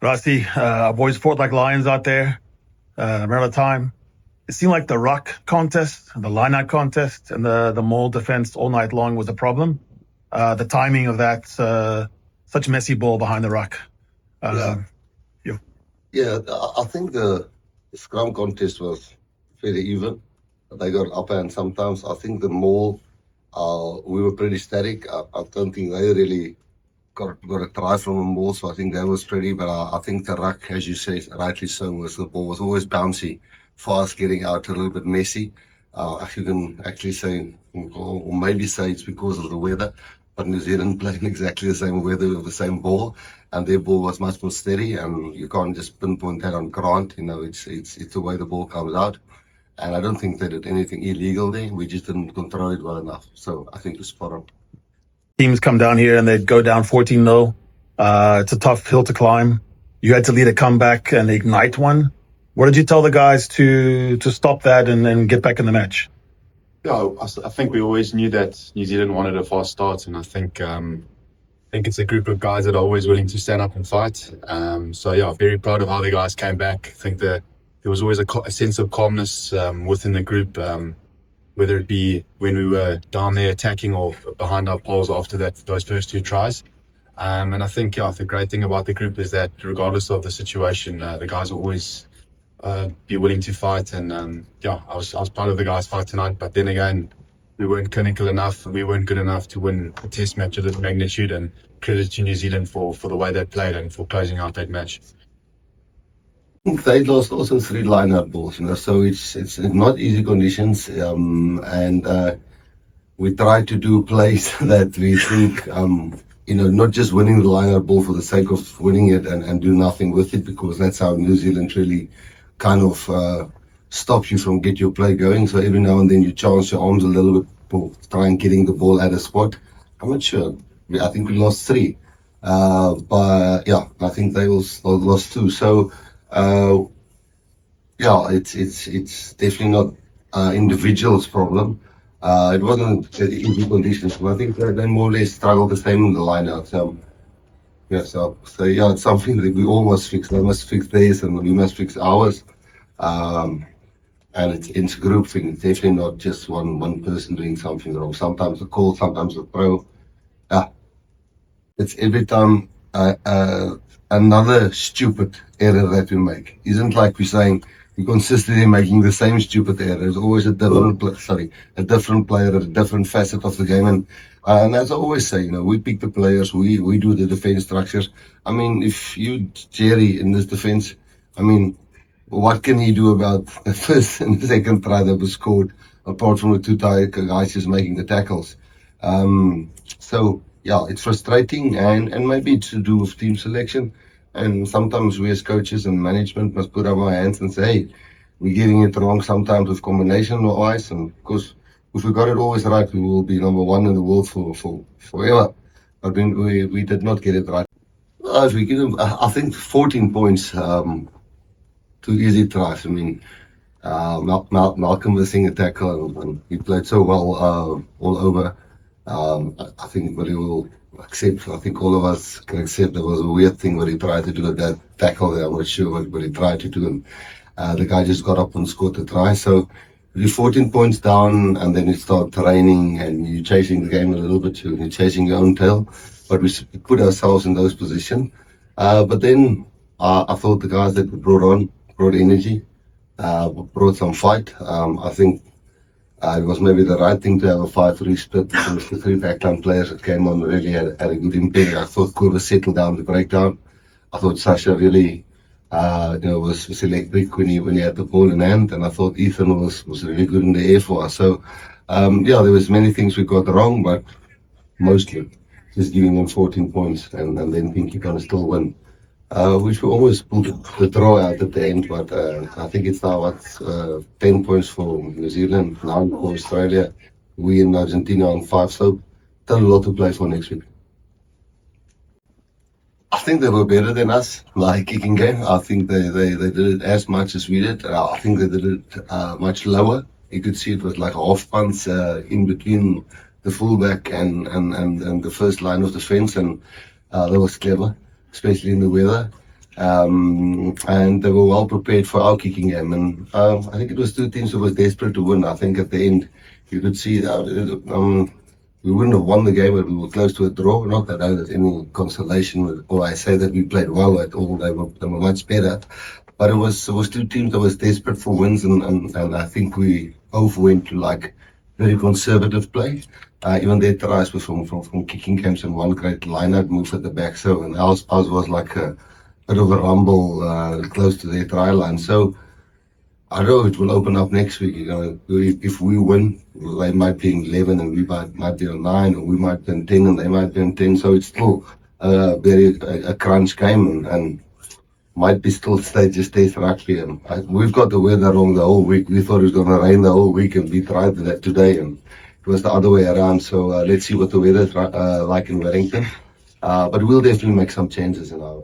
Rassie, our boys fought like lions out there. Remember the time? It seemed like the ruck contest, the line-out contest, and the maul defense all night long was a problem. The timing of that, such messy ball behind the ruck. Yeah, I think the scrum contest was very even. They got up and sometimes I think the maul, we were pretty static. I don't think they really got a try from a maul, so I think that was pretty. But I think the ruck, as you say, rightly so, was the ball was always bouncy, fast, getting out, a little bit messy. You can actually say, or maybe say it's because of the weather, but New Zealand playing exactly the same weather with the same ball, and their ball was much more steady, and you can't just pinpoint that on Grant. It's the way the ball comes out. And I don't think they did anything illegal there. We just didn't control it well enough. So I think it's spot on. Teams come down here and they'd go down 14-0. It's a tough hill to climb. You had to lead a comeback and ignite one. What did you tell the guys to stop that and get back in the match? Yeah, I think we always knew that New Zealand wanted a fast start, and I think it's a group of guys that are always willing to stand up and fight. So yeah, very proud of how the guys came back. I think that there was always a sense of calmness within the group, whether it be when we were down there attacking or behind our poles after those first two tries. And I think the great thing about the group is that regardless of the situation, the guys will always be willing to fight. And I was proud of the guys' fight tonight. But then again, we weren't clinical enough. We weren't good enough to win a test match of this magnitude. And credit to New Zealand for the way they played and for closing out that match. They lost also 3 line-out balls, so it's not easy conditions, and we try to do plays that we think, not just winning the line-out ball for the sake of winning it and do nothing with it, because that's how New Zealand really kind of stops you from get your play going. So every now and then you chance your arms a little bit for trying getting the ball at a spot. I'm not sure. I think we lost 3, but yeah, I think they lost 2. So. It's definitely not individual's problem. It wasn't easy conditions, but I think they more or less struggled the same in the lineout. So it's something that we all must fix. They must fix theirs, and we must fix ours. And it's a group thing. It's definitely not just one person doing something wrong. Sometimes the call, sometimes the pro. It's every time. Another stupid error that we make. Isn't like we're saying we're consistently making the same stupid error. There's always a different player, a different facet of the game. And as I always say, we pick the players, we do the defense structures. I mean, if you, Jerry, in this defense, what can he do about the first and the second try that was scored, apart from the 2 guys just making the tackles? Yeah, it's frustrating, and maybe it's to do with team selection. And sometimes we as coaches and management must put up our hands and say, hey, we're getting it wrong sometimes with combination wise. And of course, if we got it always right, we will be number 1 in the world for forever. But we did not get it right. If we give them, I think 14 points, 2 easy tries. Malcolm was seeing a tackle, and he played so well all over. I think what he will accept, I think all of us can accept, that was a weird thing what he tried to do at that tackle there. I'm not sure what he tried to do. And the guy just got up and scored the try. So you're 14 points down, and then you start training, and you're chasing the game a little bit too, and you're chasing your own tail. But we put ourselves in those positions. But then I thought the guys that we brought energy, brought some fight. I think it was maybe the right thing to have a 5-3 split, because the 3 backline players that came on really had a good impact. I thought Kurva settled down the breakdown. I thought Sasha really was electric when he had the ball in hand, and I thought Ethan was really good in the air for us. So there was many things we got wrong, but mostly just giving them 14 points and then think you're gonna still win. Which we almost pulled the draw out at the end, but I think it's now 10 points for New Zealand, 9 for Australia, we in Argentina on 5, so still a lot to play for next week. I think they were better than us, like kicking game. I think they did it as much as we did. I think they did it much lower. You could see it was like half punts in between the fullback and the first line of defense, and that was clever, especially in the weather. And they were well prepared for our kicking game. And I think it was two teams who was desperate to win. I think at the end, you could see that we wouldn't have won the game, but we were close to a draw. Not that there's any consolation, or I say that we played well at all. They were much better. But it was two teams that was desperate for wins, and I think we overwent to like very conservative play. Even their tries was from kicking games and one great line-out move at the back. So and ours was like a bit of a rumble close to their try line. So I know it will open up next week. You know, if we win, they might be in 11 and we might be on 9, or we might be on 10 and they might be on 10. So it's still a crunch game and might be still just Test rugby. And we've got the weather wrong the whole week. We thought it was going to rain the whole week, and we tried that today, and it was the other way around. So let's see what the weather's like in Wellington. But we'll definitely make some changes in our